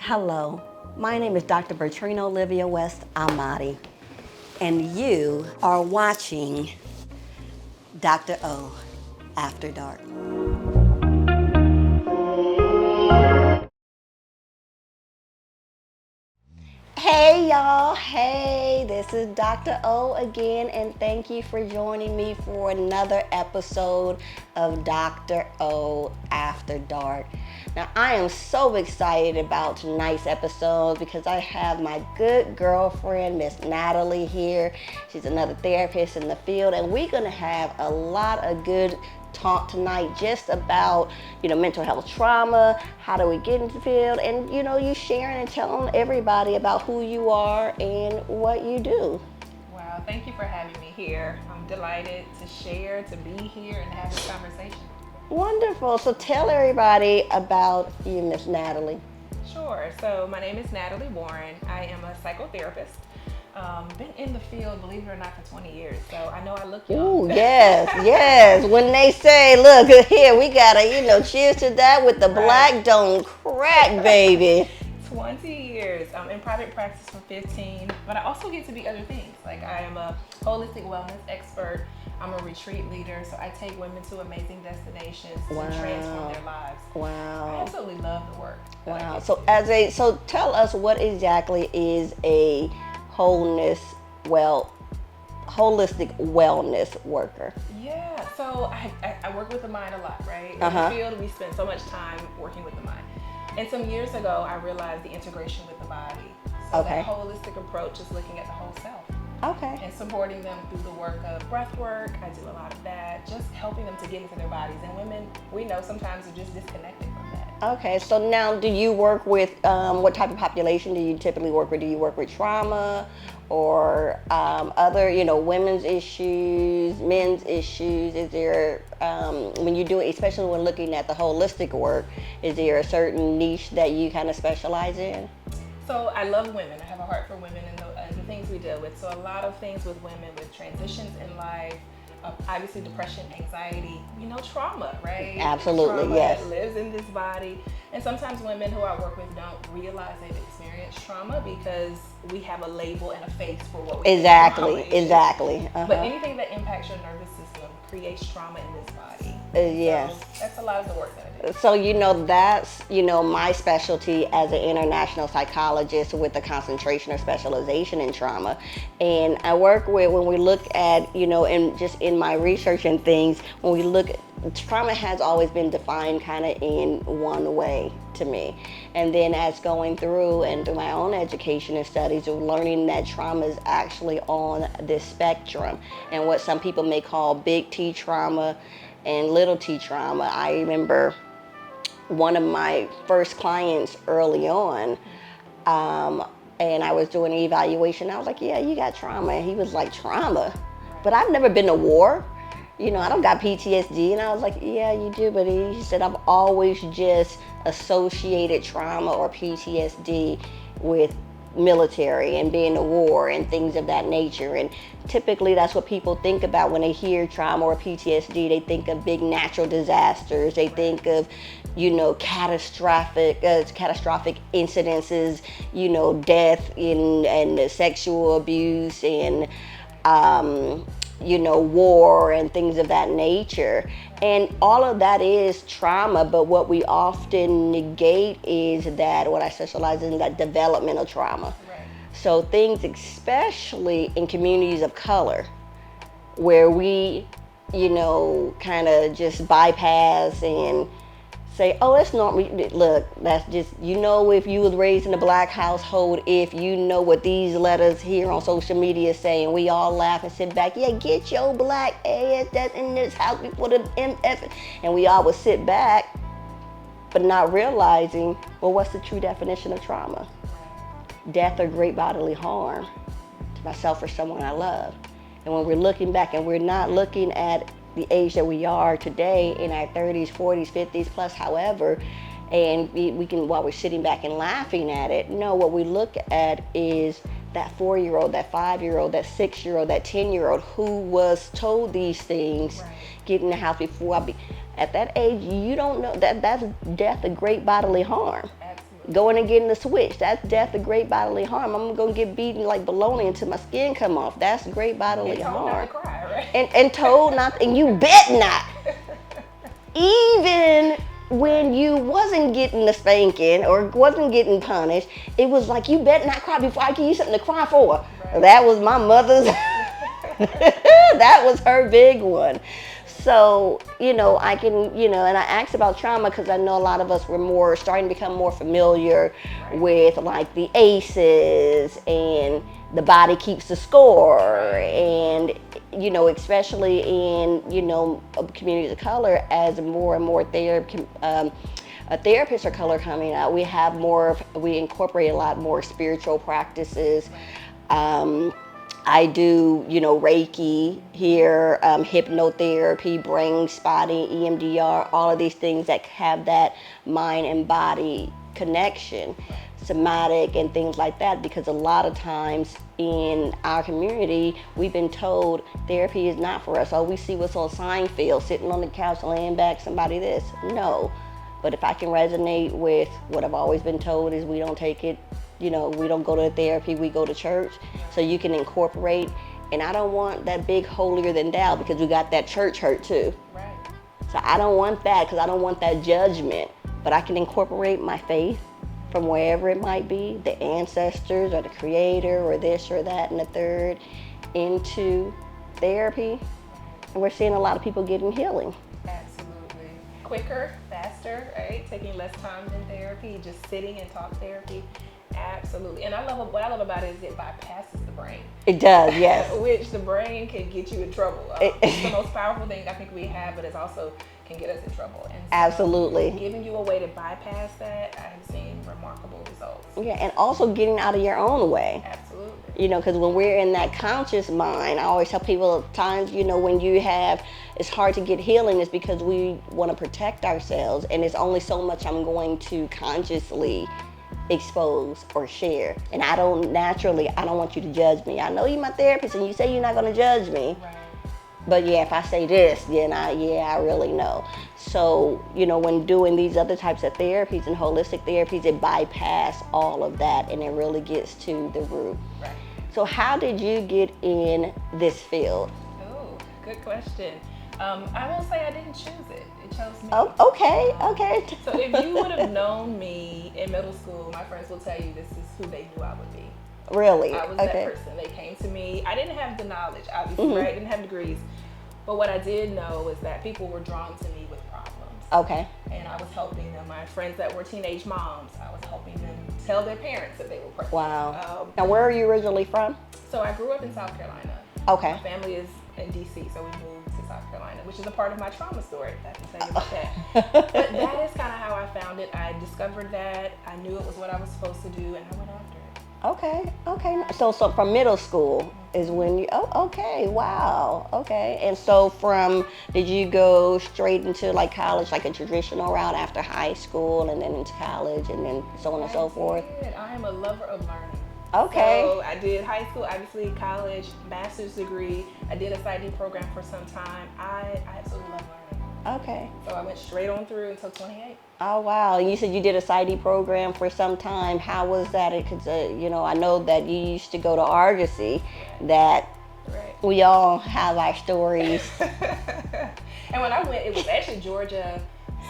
Hello, my name is Dr. Bertrina Olivia West Amati, and you are watching Dr.O After Dark. Hey y'all, hey, this is Dr. O again, and thank you for joining me for another episode of Dr. O After Dark. Now, I am so excited about tonight's episode because I have my good girlfriend, Miss Natalie, here. She's another therapist in the field, and we're gonna have a lot of good talk tonight just about, mental health trauma, how do we get into the field, and, you sharing and telling everybody about who you are and what you do. Wow, thank you for having me here. I'm delighted to share, to be here and have this conversation. Wonderful. So tell everybody about you, Miss Natalie. Sure. So my name is Natalie Warren. I am a psychotherapist. Been in the field, believe it or not, for 20 years. So I know I look young. Ooh, yes. When they say, look, here, we gotta, cheers to that with the black don't crack, baby. 20 years in private practice for 15, but I also get to be other things. Like I am a holistic wellness expert. I'm a retreat leader, so I take women to amazing destinations to transform their lives. Wow. I absolutely love the work. Wow. So tell us what exactly is a holistic wellness worker. Yeah, so I work with the mind a lot, right? In the field, we spend so much time working with the mind. And some years ago, I realized the integration with the body. So that holistic approach is looking at the whole self. Okay. And supporting them through the work of breath work. I do a lot of that, just helping them to get into their bodies. And women, we know sometimes are just disconnected from that. Okay, so now do you work with, what type of population do you typically work with? Do you work with trauma or other, women's issues, men's issues? Is there, when you do it, especially when looking at the holistic work, is there a certain niche that you kind of specialize in? So I love women. I have a heart for women and the things we deal with. So a lot of things with women, with transitions in life, obviously depression, anxiety, trauma, right? Absolutely, trauma yes. That lives in this body. And sometimes women who I work with don't realize they've experienced trauma because we have a label and a face for what we think trauma is. Exactly. But anything that impacts your nervous system creates trauma in this body. Yes. So that's a lot of the work that I do. So, that's, my specialty as an international psychologist with a concentration or specialization in trauma. And I work with, when we look at, and just in my research and things, when we look at trauma has always been defined kind of in one way to me. And then as going through and through my own education and studies of learning that trauma is actually on this spectrum and what some people may call big T trauma and little T trauma. I remember one of my first clients early on, and I was doing an evaluation. I was like, yeah, you got trauma. And he was like, trauma? But I've never been to war. I don't got PTSD. And I was like, yeah, you do. But he said, I've always just associated trauma or PTSD with military and being a war and things of that nature. And typically that's what people think about when they hear trauma or PTSD. They think of big natural disasters. They think of, catastrophic incidences, death and sexual abuse and war and things of that nature. And all of that is trauma, but what we often negate is that, what I specialize in, that developmental trauma. Right. So things, especially in communities of color, where we, kind of just bypass and say, oh, it's normal. Look, that's just, if you was raised in a black household, if you know what these letters here on social media say, and we all laugh and sit back, yeah, get your black ass that in this house before the MF, and we all would sit back, but not realizing, well, what's the true definition of trauma? Death or great bodily harm to myself or someone I love. And when we're looking back and we're not looking at the age that we are today in our 30s, 40s, 50s plus, however, and we can, while we're sitting back and laughing at it, no, what we look at is that 4-year-old, that 5-year-old, that 6-year-old, that 10-year-old who was told these things, get in the house before at that age, you don't know that's death of great bodily harm. Absolutely. going and getting the switch. That's death of great bodily harm. I'm going to get beaten like bologna until my skin come off. That's great bodily And told harm. not to cry, right? And told not, and you bet not. Even when you wasn't getting the spanking or wasn't getting punished, it was like, you better not cry before I give you something to cry for. Right. That was my mother's, that was her big one. So, I can, and I asked about trauma because I know a lot of us were starting to become more familiar with like the ACEs and the body keeps the score, and, especially in, communities of color, as more and more therapists of color coming out, we incorporate a lot more spiritual practices. I do, Reiki here, hypnotherapy, brain spotting, EMDR, all of these things that have that mind and body connection, somatic and things like that, because a lot of times in our community, we've been told therapy is not for us. Oh, we see what's on Seinfeld, sitting on the couch, laying back, somebody this. No. But if I can resonate with what I've always been told is we don't take it, we don't go to therapy, we go to church. So you can incorporate, and I don't want that big holier than thou because we got that church hurt too. Right. So I don't want that because I don't want that judgment, but I can incorporate my faith from wherever it might be, the ancestors or the creator or this or that and the third, into therapy. And we're seeing a lot of people getting healing. Absolutely. Quicker, faster, right? Taking less time than therapy, just sitting and talk therapy. Absolutely. And what I love about it is it bypasses the brain. It does, yes. Which the brain can get you in trouble. It's the most powerful thing I think we have, but it also can get us in trouble. And so absolutely. Giving you a way to bypass that, I have seen remarkable results. Yeah, and also getting out of your own way. Absolutely. Because when we're in that conscious mind, I always tell people at times, when it's hard to get healing is because we want to protect ourselves, and it's only so much I'm going to consciously expose or share. And I don't want you to judge me. I know you're my therapist and you say you're not going to judge me. Right. But yeah, if I say this, then I really know. So, when doing these other types of therapies and holistic therapies, it bypass all of that and it really gets to the root. Right. So how did you get in this field? Oh, good question. I will say I didn't choose it. It chose me. Oh, okay. So if you would have known me in middle school, my friends will tell you this is who they knew I would be. Really? I was that person. They came to me. I didn't have the knowledge, obviously, right? I didn't have degrees. But what I did know is that people were drawn to me with problems. Okay. And I was helping them. My friends that were teenage moms, I was helping them tell their parents that they were pregnant. Wow. Now, where are you originally from? So I grew up in South Carolina. Okay. My family is in DC, so we moved to South Carolina, which is a part of my trauma story. I can tell you about that. But that is kind of how I found it. I discovered that. I knew it was what I was supposed to do, and I went after it. Okay. So from middle school is when you, okay, wow, okay. And so did you go straight into like college, like a traditional route after high school and then into college and then so on and so forth? I am a lover of learning. Okay. So I did high school, obviously college, master's degree. I did a PsyD program for some time. I absolutely love learning. Okay. So I went straight on through until 28. Oh, wow. And you said you did a PsyD program for some time. How was that? Because, I know that you used to go to Argosy, that we all have our stories. And when I went, it was actually Georgia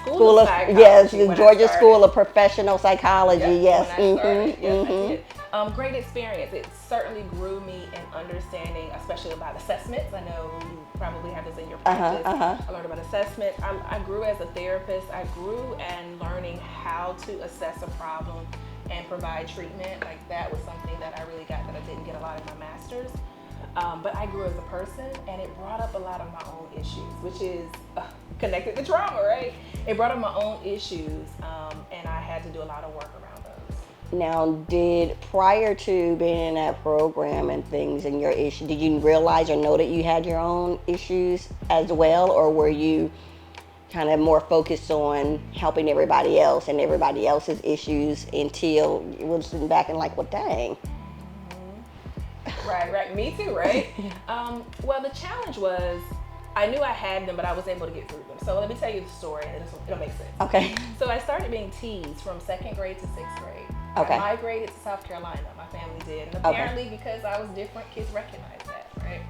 School of Psychology. Yes, the Georgia School of Professional Psychology. Yes. I did. Great experience. It certainly grew me in understanding, especially about assessments. I know you probably have this in your practice. I learned about assessments. I grew as a therapist. I grew and learning how to assess a problem and provide treatment. Like that was something that I really got that I didn't get a lot in my master's. But I grew as a person, and it brought up a lot of my own issues, which is connected to trauma, right? It brought up my own issues, and I had to do a lot of work around those. Now, prior to being in that program and things and your issue, did you realize or know that you had your own issues as well, or were you kind of more focused on helping everybody else and everybody else's issues until you were sitting back and like, well, dang. Right. Me too, right? Well, the challenge was I knew I had them, but I was able to get through them. So let me tell you the story, and it'll make sense. Okay. So I started being teased from 2nd grade to 6th grade. Okay. I migrated to South Carolina. My family did, and apparently because I was different, kids recognized that, right?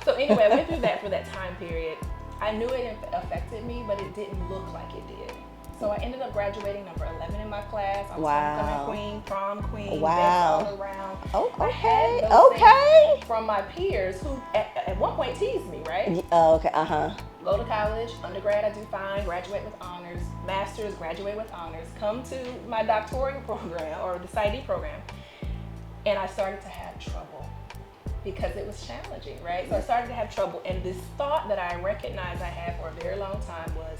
So anyway, I went through that for that time period. I knew it affected me, but it didn't look like it did. So I ended up graduating number 11 in my class. I was homecoming queen, prom queen, best all around. I had those things from my peers who at one point teased me, right? Go to college, undergrad I do fine, graduate with honors, master's, graduate with honors, come to my doctoral program or the PsyD program, and I started to have trouble because it was challenging, right? So I started to have trouble, and this thought that I recognized I had for a very long time was,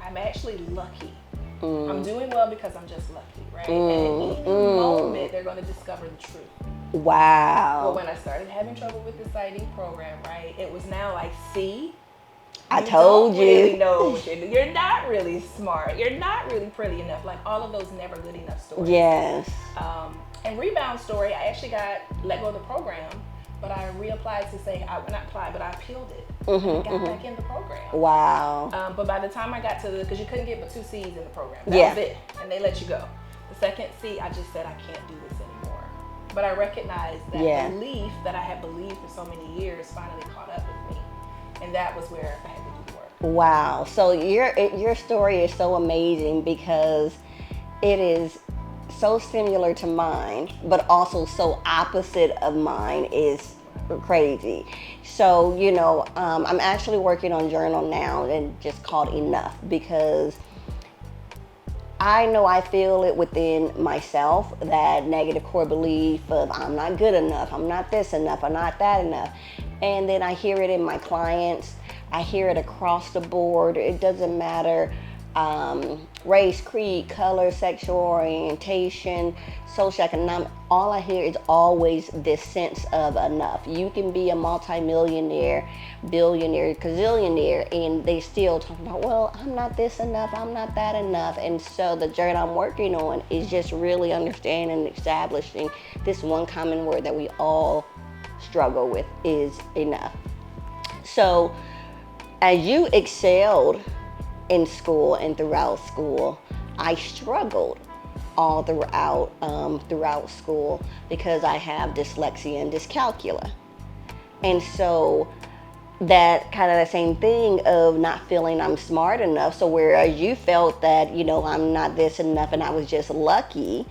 I'm actually lucky. I'm doing well because I'm just lucky, right? And in any moment, they're going to discover the truth. Wow. But when I started having trouble with the PsyD program, right, it was now like, see, I told you. Really know what you're not really smart. You're not really pretty enough. Like all of those never good enough stories. Yes. And rebound story, I actually got let go of the program, but I reapplied to say, not applied, but I appealed it. And got back in the program. Wow. But by the time I got to because you couldn't get but 2 C's in the program. That was it. And they let you go. The 2nd C, I just said, I can't do this anymore. But I recognized that belief that I had believed for so many years finally caught up with me. And that was where I had to do the work. Wow. So your story is so amazing because it is so similar to mine, but also so opposite of mine is crazy. So, I'm actually working on a journal now and just called Enough because I know I feel it within myself, that negative core belief of I'm not good enough, I'm not this enough, I'm not that enough. And then I hear it in my clients, I hear it across the board. It doesn't matter race, creed, color, sexual orientation, socioeconomic. All I hear is always this sense of enough. You can be a multimillionaire, billionaire, gazillionaire, and they still talk about, well, I'm not this enough, I'm not that enough. And so the journey I'm working on is just really understanding and establishing this one common word that we all struggle with is enough. So as you excelled in school and throughout school, I struggled all throughout school because I have dyslexia and dyscalculia. And so that kind of the same thing of not feeling I'm smart enough. So whereas you felt that, I'm not this enough and I was just lucky,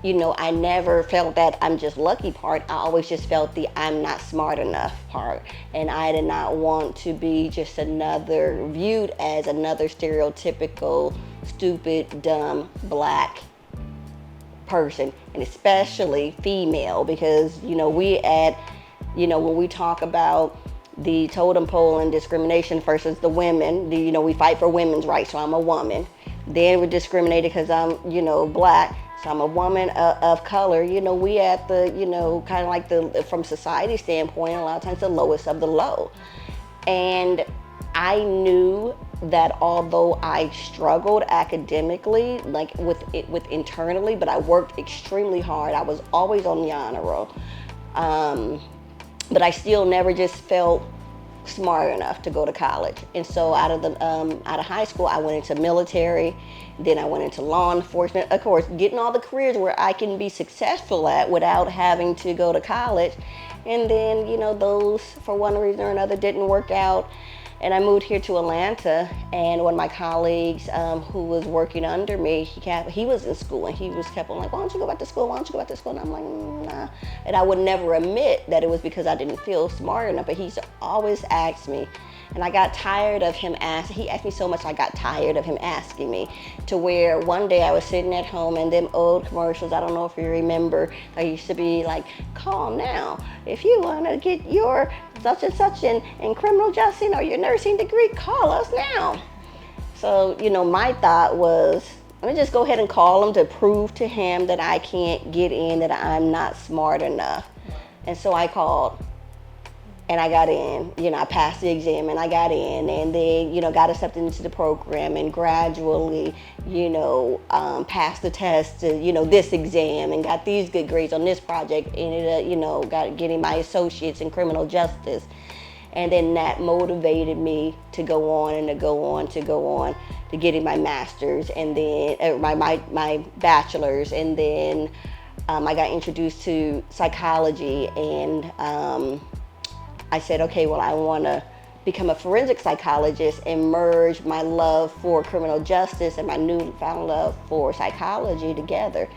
I never felt that I'm just lucky part. I always just felt the I'm not smart enough part. And I did not want to be just viewed as another stereotypical, stupid, dumb, black person, and especially female, because, when we talk about the totem pole and discrimination versus the women, we fight for women's rights, so I'm a woman. Then we're discriminated because I'm, black. So I'm a woman of color. We at the, kind of like from society standpoint, a lot of times the lowest of the low. And I knew that although I struggled academically, like with internally, but I worked extremely hard. I was always on the honor roll. But I still never just felt smart enough to go to college. And so out of high school, I went into military. Then I went into law enforcement. Of course, getting all the careers where I can be successful at without having to go to college. And then, those for one reason or another didn't work out. And I moved here to Atlanta, and one of my colleagues who was working under me, he was in school, and he kept on like, why don't you go back to school? Why don't you go back to school? And I'm like, nah. And I would never admit that it was because I didn't feel smart enough, but he always asked me. And I got tired of him he asked me so much, I got tired of him asking me, to where one day I was sitting at home and them old commercials, I don't know if you remember, they used to be like, call now. If you want to get your such and such in criminal justice or your nursing degree, call us now. So, my thought was, let me just go ahead and call him to prove to him that I can't get in, that I'm not smart enough. And so I called. And I got in, I passed the exam and I got in, and then, got accepted into the program and gradually, passed the test to, this exam and got these good grades on this project, ended up, getting my associates in criminal justice. And then that motivated me to go on and to go on to go on to getting my master's and then my bachelor's. And then I got introduced to psychology, and I said, okay, well, I want to become a forensic psychologist and merge my love for criminal justice and my newfound love for psychology together.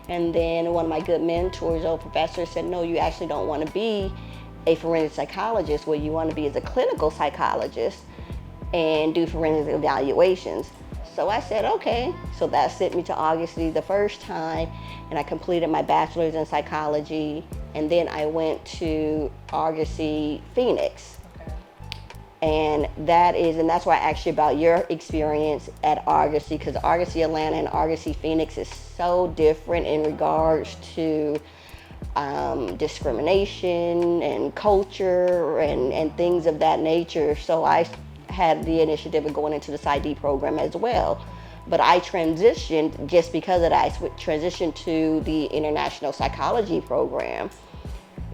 And then one of my good mentors, old professor, said, no, you actually don't want to be a forensic psychologist. What you want to be is a clinical psychologist and do forensic evaluations. So I said, okay. So that sent me to Augusty the first time, and I completed my bachelor's in psychology, and then I went to Augusty Phoenix. Okay. And that's why I asked you about your experience at Augusty, because Augusty Atlanta and Augusty Phoenix is so different in regards to discrimination and culture and things of that nature. So I had the initiative of going into the PsyD program as well. But I transitioned, just because of that, I transitioned to the International Psychology program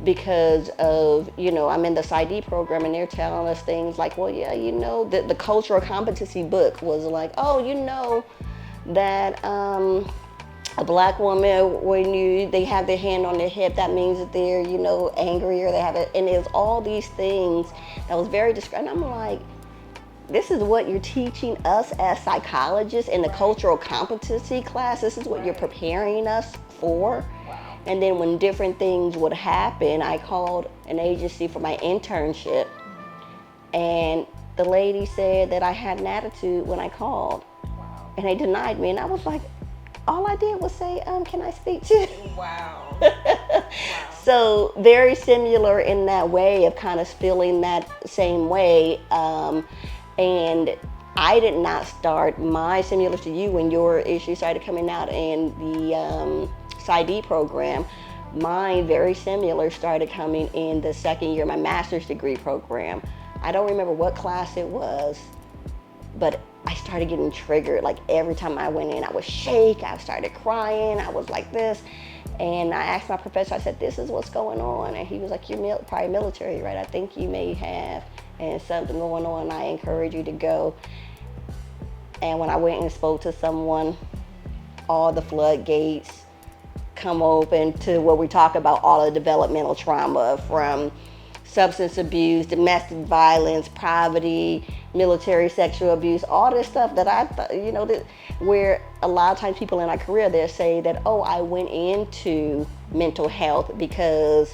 because of, I'm in the PsyD program and they're telling us things like, well, yeah, the cultural competency book was like, oh, that a black woman, when they have their hand on their hip, that means that they're, angry, or they have it. And it was all these things that was very described. And I'm like, this is what you're teaching us as psychologists in the cultural competency class. This is what you're preparing us for. Wow. And then when different things would happen, I called an agency for my internship. And the lady said that I had an attitude when I called. Wow. And they denied me. And I was like, all I did was say, can I speak to you? Wow. Wow. So very similar in that way of kind of feeling that same way. And I did not start my, similar to you, when your issue started coming out in the PsyD program. Mine, very similar, started coming in the second year of my master's degree program. I don't remember what class it was, but I started getting triggered. Like every time I went in, I would shake, I started crying, I was like this. And I asked my professor, I said, this is what's going on. And he was like, you're probably military, right? I think you may have and something going on. I encourage you to go. And when I went and spoke to someone, all the floodgates come open to what we talk about, all the developmental trauma, from substance abuse, domestic violence, poverty, military sexual abuse, all this stuff that I thought, where a lot of times people in our career, they'll say that, oh, I went into mental health because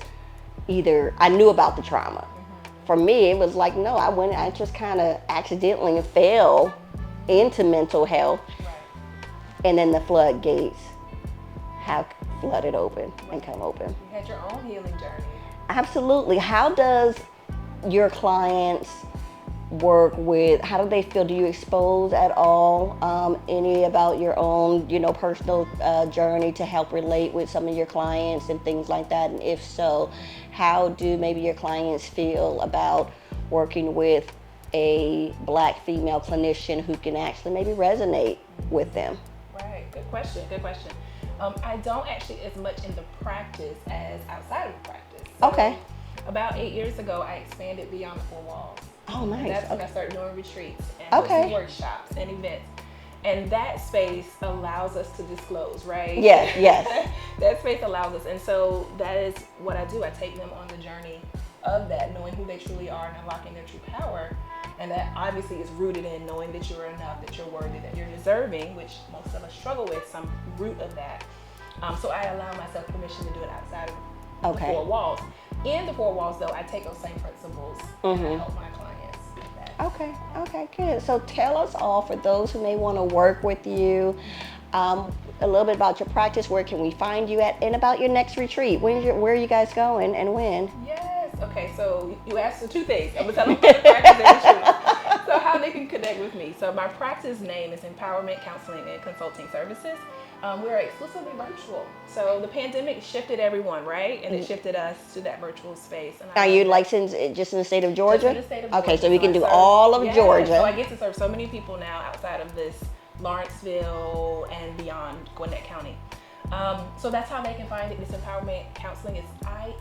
either I knew about the trauma. For me, it was like, no, I just kind of accidentally fell into mental health. Right. And then the floodgates have flooded open and come open. You had your own healing journey. Absolutely. How does your clients work with, how do they feel? Do you expose at all any about your own, personal journey to help relate with some of your clients and things like that? And if so, how do maybe your clients feel about working with a Black female clinician who can actually maybe resonate with them? Right, good question. I don't actually as much in the practice as outside of the practice. So Okay. About 8 years ago, I expanded beyond the four walls. Oh, nice. And that's when I started doing retreats and hosting workshops and events. And that space allows us to disclose, right? Yes. That space allows us. And so that is what I do. I take them on the journey of that, knowing who they truly are and unlocking their true power. And that obviously is rooted in knowing that you're enough, that you're worthy, that you're deserving, which most of us struggle with, some root of that. So I allow myself permission to do it outside of the four walls. In the four walls, though, I take those same principles and I help my clients with that. Okay, good. So tell us all, for those who may want to work with you, a little bit about your practice. Where can we find you at, and about your next retreat? Where are you guys going and when? Yes. Okay, so you asked the two things. I'm gonna tell them about the practice and retreat. So how they can connect with me. So my practice name is Empowerment Counseling and Consulting Services. We're exclusively virtual. So the pandemic shifted everyone, right? And it shifted us to that virtual space. And Are you licensed just in the state of Georgia? Just in the state of Georgia. Okay, so we can do serve, all of Georgia. So I get to serve so many people now outside of this Lawrenceville and beyond Gwinnett County. So that's how they can find it. This Empowerment Counseling is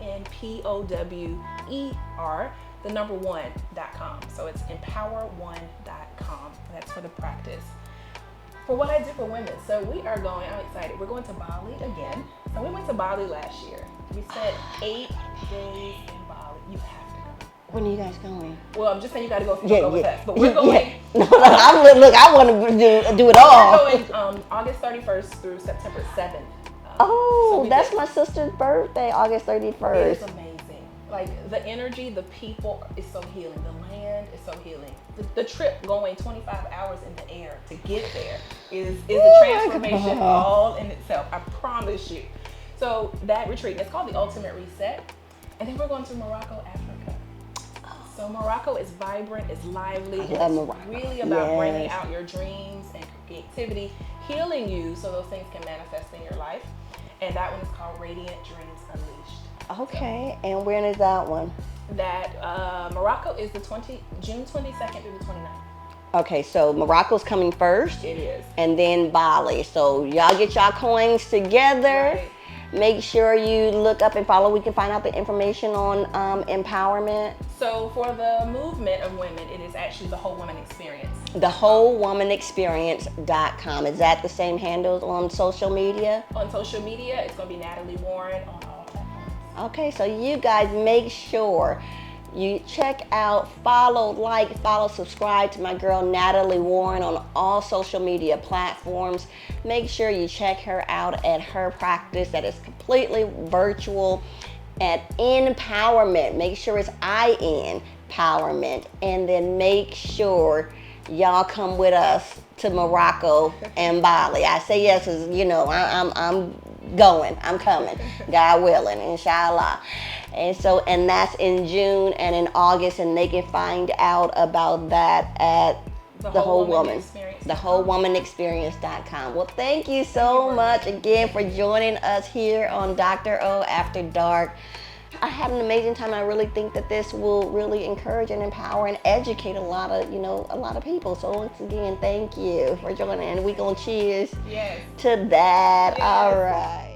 INPOWER the number one.com. So it's empower1.com. That's for the practice. For what I do for women, so we are going, I'm excited, we're going to Bali again. So we went to Bali last year. We spent 8 days in Bali. You have to go. When are you guys going? Well, I'm just saying you got to go if you don't go with us. But we're going. No, look, I want to do it all. We're going August 31st through September 7th. Oh, so that's my sister's birthday, August 31st. It is amazing. Like the energy, the people is so healing. The land is so healing. The trip going 25 hours in the air to get there is a transformation all in itself. I promise you. So that retreat, it's called the Ultimate Reset. And then we're going to Morocco, Africa. So Morocco is vibrant, it's lively. It's really about bringing out your dreams and creativity, healing you so those things can manifest in your life. And that one is called Radiant Dreams Unleashed. Okay, and when is that one? That Morocco is the June 22nd through the 29th. Okay, so Morocco's coming first. It is. And then Bali. So y'all get y'all coins together. Right. Make sure you look up and follow. We can find out the information on empowerment. So for the movement of women, it is actually the Whole Woman Experience. The wholewomanexperience.com. Is that the same handles on social media? On social media, it's going to be Natalie Warren on all platforms. Okay, so you guys make sure you check out, follow, subscribe to my girl Natalie Warren on all social media platforms. Make sure you check her out at her practice that is completely virtual at Empowerment. Make sure it's IN Empowerment. And then make sure y'all come with us to Morocco and Bali. I say yes because, you know, I'm going. I'm coming. God willing, inshallah. And that's in June and in August, and they can find out about that at the Whole Woman Experience. The wholewomanexperience.com. Well, thank you so much again for joining us here on Dr.O After Dark. I had an amazing time. I really think that this will really encourage and empower and educate a lot of people. So once again, thank you for joining, and we gonna cheers Yes. to that. Yes. All right.